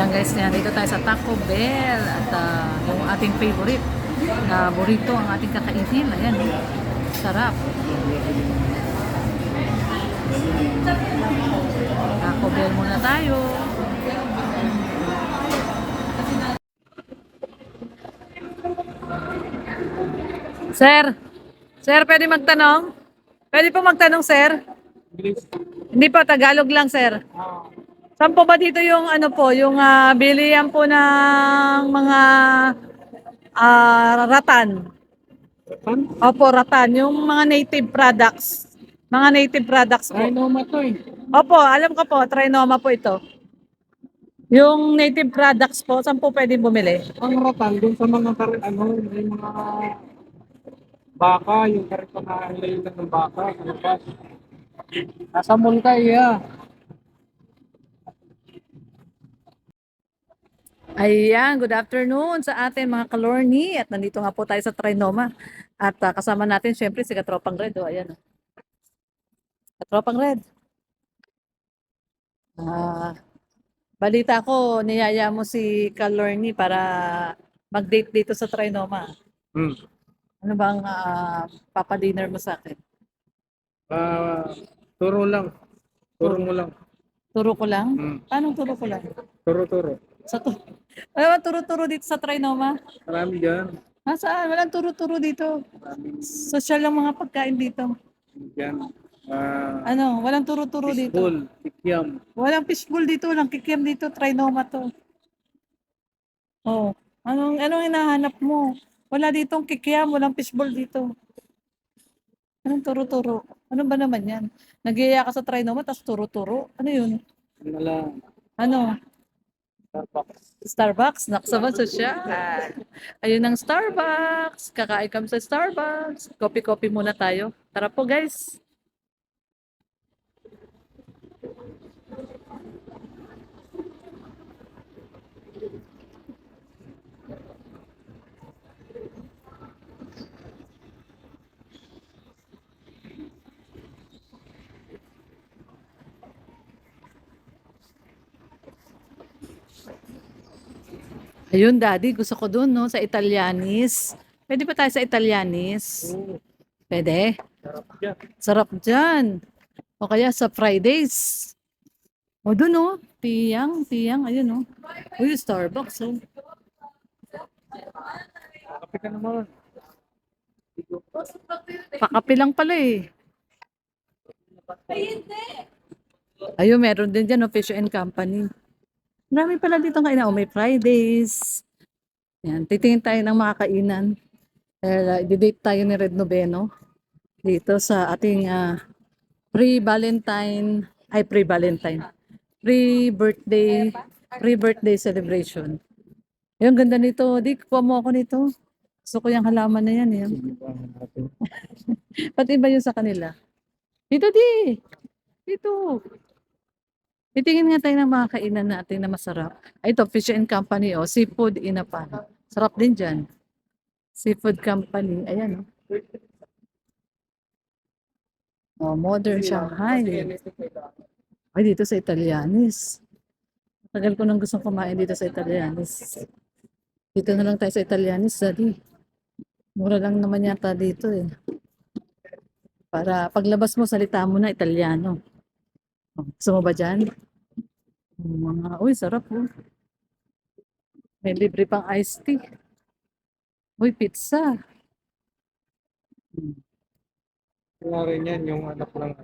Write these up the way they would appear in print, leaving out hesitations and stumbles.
Ayan guys, dito tayo sa Taco Bell at yung ating favorite na burrito ang ating kakainin. Ayan, sarap. Taco Bell muna tayo. Sir, sir, pwede magtanong? Pwede po magtanong, sir? Hindi po, Tagalog lang, sir. Saan po ba dito yung ano po, yung bilihan po ng mga ratan? Opo, ratan. Yung mga native products. Mga native products po. Trinoma to eh. Opo, alam ko po, Trinoma po ito. Yung native products po, saan po pwede bumili? Ang ratan dun sa mga may mga baka, yung karito na ilayunan ng baka, sa labas. Nasa mall ka iya. Ayan, good afternoon sa atin mga kalorni. At nandito nga po tayo sa Trinoma. At kasama natin syempre si Katropang Red. O, ayan. Katropang Red. Ah, balita ko, niyaya mo si Kalorni para mag-date dito sa Trinoma. Hmm. Ano bang papadinner mo sa akin? Ah, turo lang. Turo mo lang. Turo ko lang? Hmm. Paano turo ko lang? Turo. Sa to Ano ba turo-turo dito sa Trinoma? Marami dyan. Saan? Walang turo-turo dito. Social lang mga pagkain dito. Dyan. Ano? Walang turo-turo dito. Fishball, kikiam. Walang fishbowl dito. Walang kikiam dito. Trinoma to. Oh. Anong hinahanap mo? Wala ditong kikiam. Walang fishbowl dito. Anong turo-turo? Ano ba naman yan? Nagyaya ka sa Trinoma tapos turo-turo? Ano yun? Ano lang. Ano? Starbucks. Starbucks, naksaba sosyal. Ayun ang Starbucks. Kakain kami sa Starbucks. Coffee-coffee muna tayo. Tara po guys. Ayun, Daddy, gusto ko dun, no, sa Italianis. Pwede ba tayo sa Italianis? Oo, Pwede. sarap dyan. Sarap dyan. O kaya sa Fridays. O dun, no, tiyang, ayun, no. Uy, Starbucks, oh. Kape ka naman. Pakape lang pala, eh. Ayun, meron din dyan, no, Fish and Company. Marami pala dito kainan. O, may Fridays. Yan, titingin tayo ng mga kainan. I-date tayo ni Red Noveno dito sa ating pre-Valentine, pre-Valentine, pre-birthday, pre-birthday celebration. Yung ganda nito. Di, kuha mo ako nito. Gusto ko yung halaman na yan. Yan. Pati iba yun sa kanila. Dito, di. Dito. Titingin nga tayo ng mga kainan natin na masarap. Ito, Fish and Company, oh. Seafood in a pan. Sarap din dyan. Seafood Company. Ayan, oh. Oh, Modern Shanghai. Ay, dito sa Italianis. Tagal ko nang gustong kumain dito sa Italianis. Dito na lang tayo sa Italianis, Daddy. Mura lang naman yata dito eh. Para paglabas mo, salita mo na Italiano. Oh, gusto mo ba dyan? Uy, sarap oh. May libre pang iced tea. Uy, pizza. Kaya rin yan yung anak lang.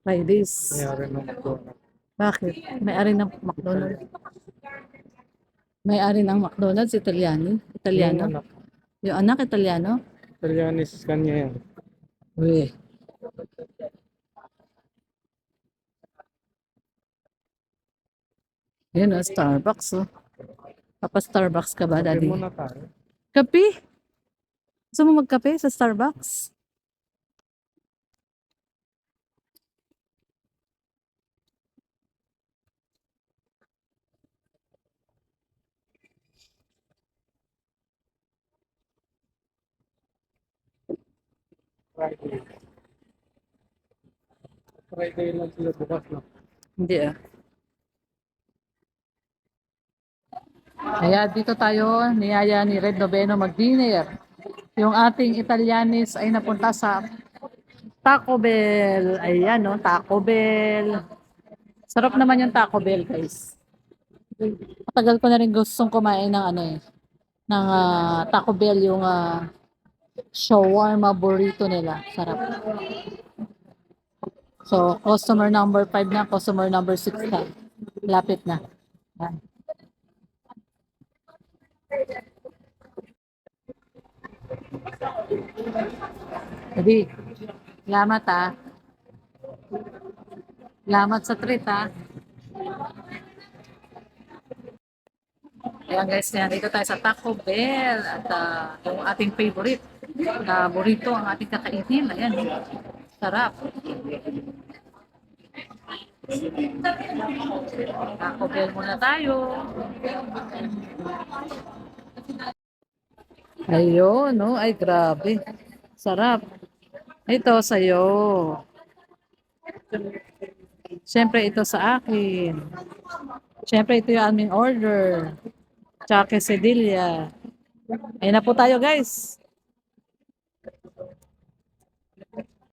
Fridays. Mayari ng McDonald's. Bakit? May-ari ng McDonald's. May-ari ng McDonald's, Yung Italiano. anak. Yung anak, Italiano. Italianis kanya yan. Uy. Yan oh, Starbucks oh. Papa-Starbucks ka ba, Kape Daddy? muna tayo. Kape? Gusto mo magkape sa Starbucks? Friday. Friday lang sila bukas na. Hindi ah. Kaya dito tayo, niyaya ni Red Noveno mag-dinner. Yung ating Italianis ay napunta sa Taco Bell. Ayan, no, Taco Bell. Sarap naman yung Taco Bell, guys. Matagal ko na rin gustong kumain ng ano eh, ng Taco Bell, yung shawarma burrito nila. Sarap. So, customer number 5 na, customer number 6 na. Lapit na. Yan. Jadi, salamat ah. Salamat sa treat ah. Ayan guys, yan, dito tayo sa Taco Bell at yung ating favorite na burrito ang ating kakainin. Ayan, sarap. Taco Bell muna tayo. Ayun, no? Ay, grabe. Sarap. Ito sa'yo. Siyempre, ito sa akin. Siyempre, ito yung aming order. Tsaka quesadilla. Ayun na po tayo, guys.